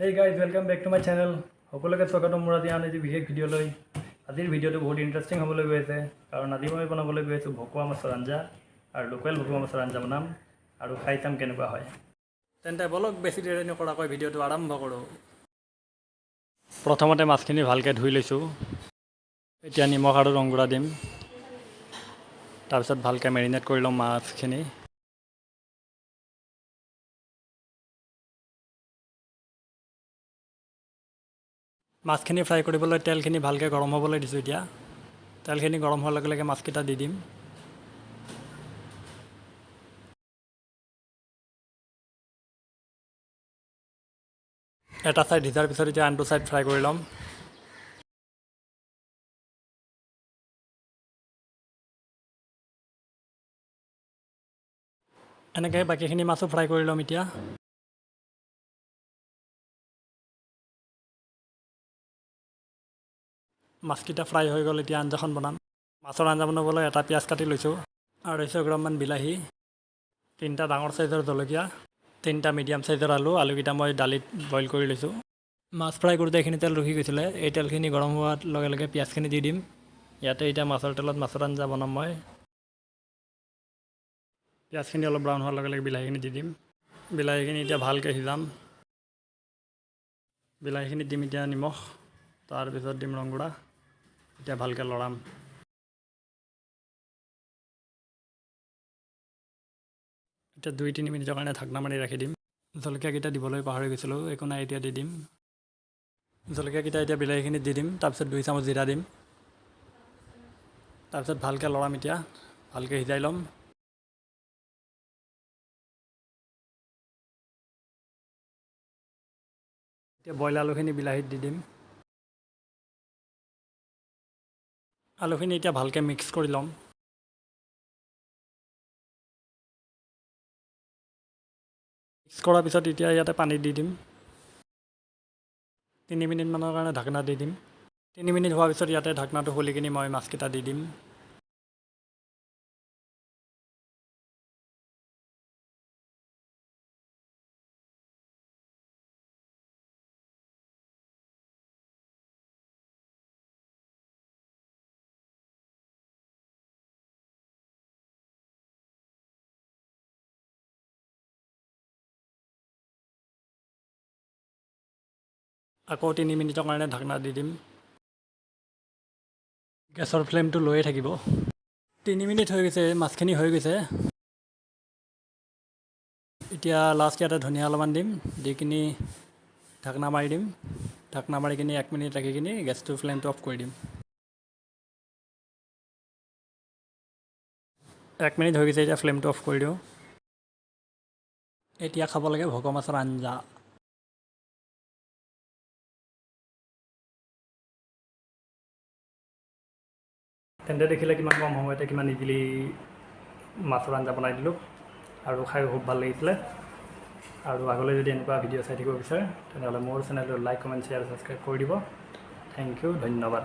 Hey guys, welcome back to my channel. সকলোকে স্বাগতম মোৰ আজি আন এটি বিশেষ ভিডিঅ'লৈ। আজিৰ ভিডিঅ'টো বহুত ইণ্টাৰেষ্টিং হ'বলৈ গৈ আছে কাৰণ আজি মই বনাবলৈ গৈ আছোঁ ভকুৱা মাছৰ আঞ্জা আৰু লোকেল ভকুৱা মাছৰ আঞ্জা বনাম আৰু খাই চাম কেনেকুৱা হয়। তেন্তে বলক বেছি দেৰি নকৰাকৈ ভিডিঅ'টো আৰম্ভ কৰোঁ। প্ৰথমতে মাছখিনি ভালকৈ ধুই লৈছোঁ। এতিয়া নিমখ আৰু ৰং গুড়া দিম। তাৰপিছত ভালকৈ মেৰিনেট কৰি ল'ম মাছখিনি। মাছখিনি ফ্ৰাই কৰিবলৈ তেলখিনি ভালকৈ গৰম হ'বলৈ দিছোঁ। এতিয়া তেলখিনি গৰম হোৱাৰ লগে লগে মাছকেইটা দি দিম। এটা ছাইড সিজাৰ পিছত এতিয়া আনটো ছাইড ফ্ৰাই কৰি ল'ম। এনেকৈ বাকীখিনি মাছো ফ্ৰাই কৰি ল'ম। এতিয়া মাছকেইটা ফ্ৰাই হৈ গ'ল। এতিয়া আঞ্জাখন বনাম। মাছৰ আঞ্জা বনাবলৈ এটা পিঁয়াজ কাটি লৈছোঁ, 250 গ্ৰামমান বিলাহী, 3টা ডাঙৰ চাইজৰ জলকীয়া, 3টা মিডিয়াম চাইজৰ আলুকেইটা মই দালিত বইল কৰি লৈছোঁ। মাছ ফ্ৰাই কৰোঁতে এইখিনি তেল ৰখি গৈছিলে। এই তেলখিনি গৰম হোৱাৰ লগে লগে পিঁয়াজখিনি দি দিম। ইয়াতে এতিয়া মাছৰ তেলত মাছৰ আঞ্জা বনাম মই। পিঁয়াজখিনি অলপ ব্ৰাউন হোৱাৰ লগে লগে বিলাহীখিনি দি দিম। বিলাহীখিনি এতিয়া ভালকৈ সিজাম। বিলাহীখিনিত দিম এতিয়া নিমখ, তাৰপিছত দিম ৰং গুড়া। এতিয়া ভালকৈ লৰাম। এতিয়া 2-3 মিনিটৰ কাৰণে ঢাকনা মাৰি ৰাখি দিম। জলকীয়াকেইটা দিবলৈ পাহৰি গৈছিলোঁ, একো নাই এতিয়া দি দিম। জলকীয়াকেইটা এতিয়া বিলাহীখিনিত দি দিম। তাৰপিছত 2 চামুচ জিৰা দিম। তাৰপিছত ভালকৈ লৰাম। এতিয়া ভালকৈ সিজাই ল'ম। এতিয়া বইল আলুখিনি বিলাহীত দি দিম। আলুখিনি এতিয়া ভালকৈ মিক্স কৰি ল'ম। মিক্স কৰাৰ পিছত এতিয়া ইয়াতে পানী দি দিম। 3 মিনিটমানৰ কাৰণে ঢাকনা দি দিম। 3 মিনিট হোৱাৰ পিছত ইয়াতে ঢাকনাটো খুলি কিনি মই মাছকেইটা দি দিম। আকৌ 3 মিনিটৰ কাৰণে ঢাকনা দি দিম। গেছৰ ফ্লেমটো লৈয়ে থাকিব। 3 মিনিট হৈ গৈছে, মাছখিনি হৈ গৈছে। এতিয়া লাষ্ট ইয়াতে ধনিয়া অলপমান দিম, দি কিনি ঢাকনা মাৰি দিম। ঢাকনা মাৰি কিনি 1 মিনিট ৰাখি কিনি গেছটোৰ ফ্লেমটো অফ কৰি দিম। 1 মিনিট হৈ গৈছে, এতিয়া ফ্লেমটো অফ কৰি দিওঁ। এতিয়া খাব লাগে ভকুৱা মাছৰ আঞ্জা। তেন্তে দেখিলে কিমান কম সময়তে কিমান ইজিলি মাছৰ আঞ্জা বনাই দিলোঁ আৰু খাই খুব ভাল লাগিছিলে। আৰু আগলৈ যদি এনেকুৱা ভিডিঅ' চাই থাকিব বিচাৰে তেনেহ'লে মোৰ চেনেলটো লাইক, কমেণ্ট, শ্বেয়াৰ, ছাবস্ক্ৰাইব কৰি দিব। থেংক ইউ, ধন্যবাদ।